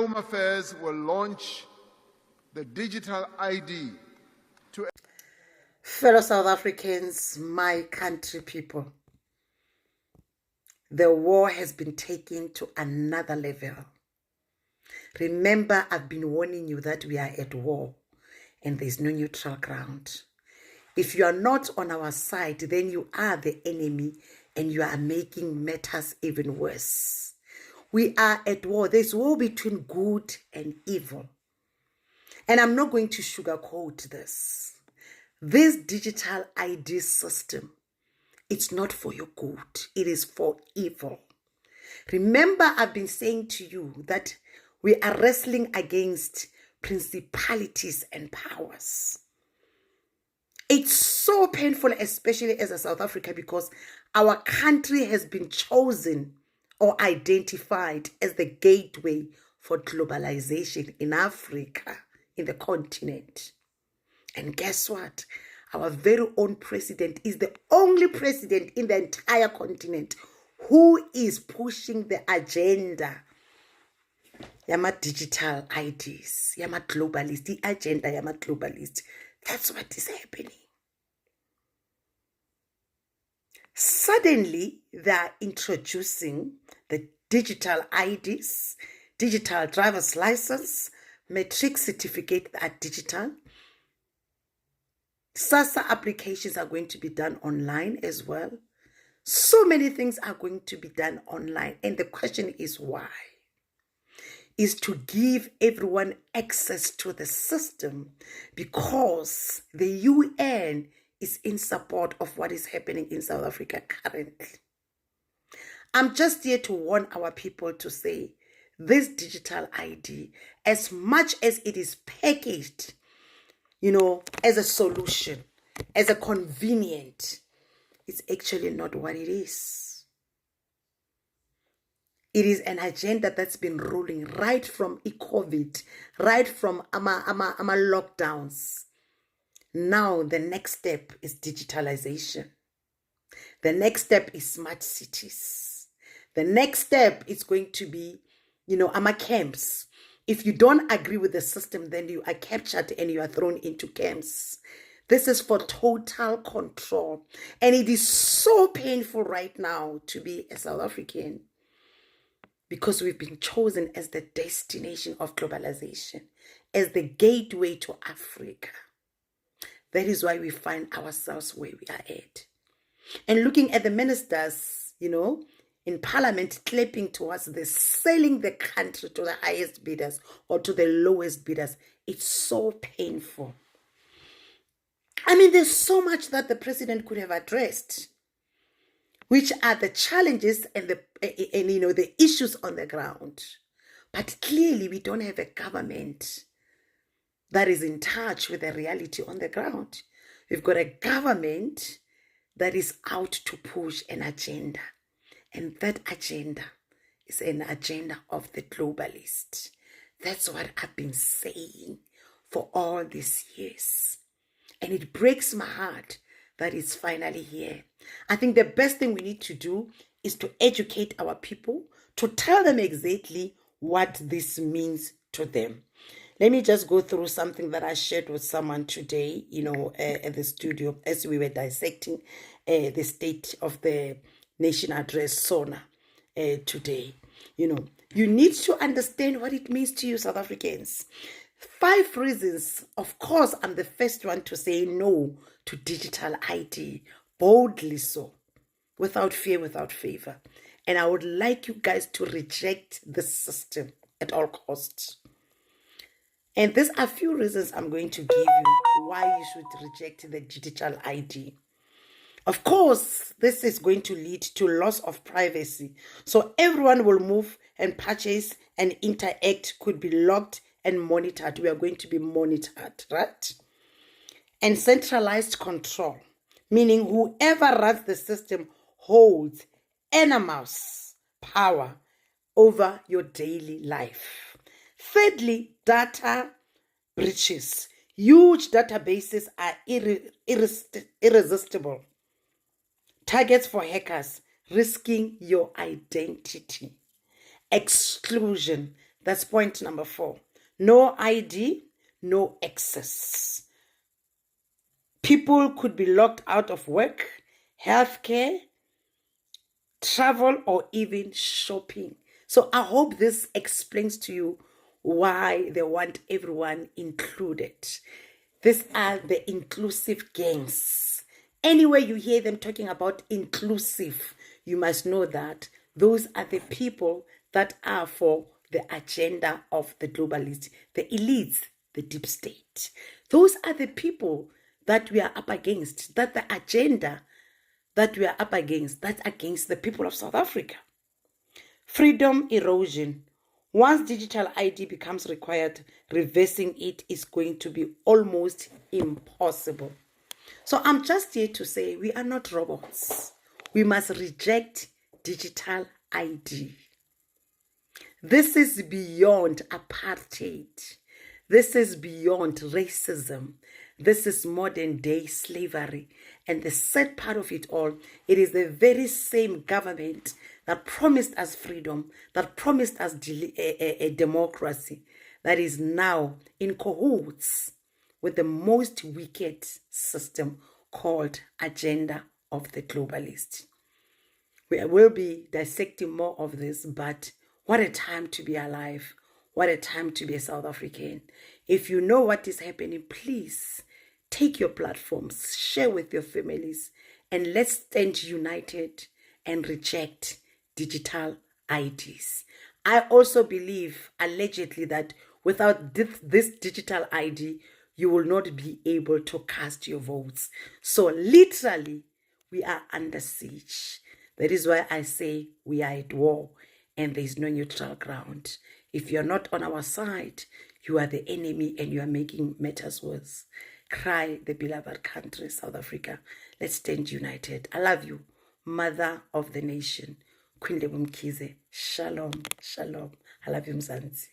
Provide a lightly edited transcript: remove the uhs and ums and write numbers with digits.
Home Affairs will launch the digital ID to... Fellow South Africans, my country people, the war has been taken to another level. Remember, I've been warning you that we are at war and there's no neutral ground. If you are not on our side, then you are the enemy and you are making matters even worse. We are at war. There's war between good and evil. And I'm not going to sugarcoat this. This digital ID system, it's not for your good. It is for evil. Remember, I've been saying to you that we are wrestling against principalities and powers. It's so painful, especially as a South Africa, because our country has been chosen or identified as the gateway for globalization in Africa, in the continent. And guess what? Our very own president is the only president in the entire continent who is pushing the agenda. Yama digital IDs, yama globalist, the agenda yama globalist. That's what is happening. Suddenly, they are introducing the digital IDs, digital driver's license, matric certificate that are digital. SASSA applications are going to be done online as well. So many things are going to be done online. And the question is why? Is to give everyone access to the system because the UN is in support of what is happening in South Africa currently. I'm just here to warn our people to say this digital ID, as much as it is packaged, as a solution, as a convenient, it's actually not what it is. It is an agenda that's been ruling right from COVID, right from ama lockdowns. Now the next step is digitalization. The next step is smart cities. The next step is going to be, ama camps. If you don't agree with the system, then you are captured and you are thrown into camps. This is for total control. And it is so painful right now to be a South African because we've been chosen as the destination of globalization, as the gateway to Africa. That is why we find ourselves where we are at. And looking at the ministers, in parliament clapping towards this, selling the country to the highest bidders or to the lowest bidders, it's so painful. I mean, there's so much that the president could have addressed, which are the challenges and the issues on the ground. But clearly, we don't have a government that is in touch with the reality on the ground. We've got a government that is out to push an agenda. And that agenda is an agenda of the globalist. That's what I've been saying for all these years. And it breaks my heart that it's finally here. I think the best thing we need to do is to educate our people, to tell them exactly what this means to them. Let me just go through something that I shared with someone today, at the studio as we were dissecting the State of the Nation address, SONA, today. You need to understand what it means to you, South Africans. 5 reasons. Of course, I'm the first one to say no to digital ID, boldly so, without fear, without favor. And I would like you guys to reject the system at all costs. And there's a few reasons I'm going to give you why you should reject the digital ID. Of course, this is going to lead to loss of privacy. So everyone will move and purchase and interact, could be logged and monitored. We are going to be monitored, right? And centralized control, meaning whoever runs the system holds enormous power over your daily life. Thirdly, data breaches. Huge databases are irresistible targets for hackers, risking your identity. Exclusion. That's point number 4. No ID, no access. People could be locked out of work, healthcare, travel, or even shopping. So I hope this explains to you why they want everyone included. These are the inclusive gangs. Anywhere you hear them talking about inclusive, you must know that those are the people that are for the agenda of the globalists, the elites, the deep state. Those are the people that we are up against, that the agenda that we are up against, that's against the people of South Africa. Freedom erosion. Once digital ID becomes required, reversing it is going to be almost impossible. So I'm just here to say we are not robots. We must reject digital ID. This is beyond apartheid. This is beyond racism. This is modern day slavery. And the sad part of it all, it is the very same government that promised us freedom, that promised us a democracy, that is now in cahoots with the most wicked system called agenda of the globalists. We will be dissecting more of this, but what a time to be alive. What a time to be a South African. If you know what is happening, please take your platforms, share with your families, and let's stand united and reject digital IDs. I also believe, allegedly, that without this digital ID, you will not be able to cast your votes. So literally, we are under siege. That is why I say we are at war and there is no neutral ground. If you're not on our side, you are the enemy and you are making matters worse. Cry, the beloved country, South Africa. Let's stand united. I love you, mother of the nation. Queen Lebumkize. Shalom, shalom. I love you, Mzansi.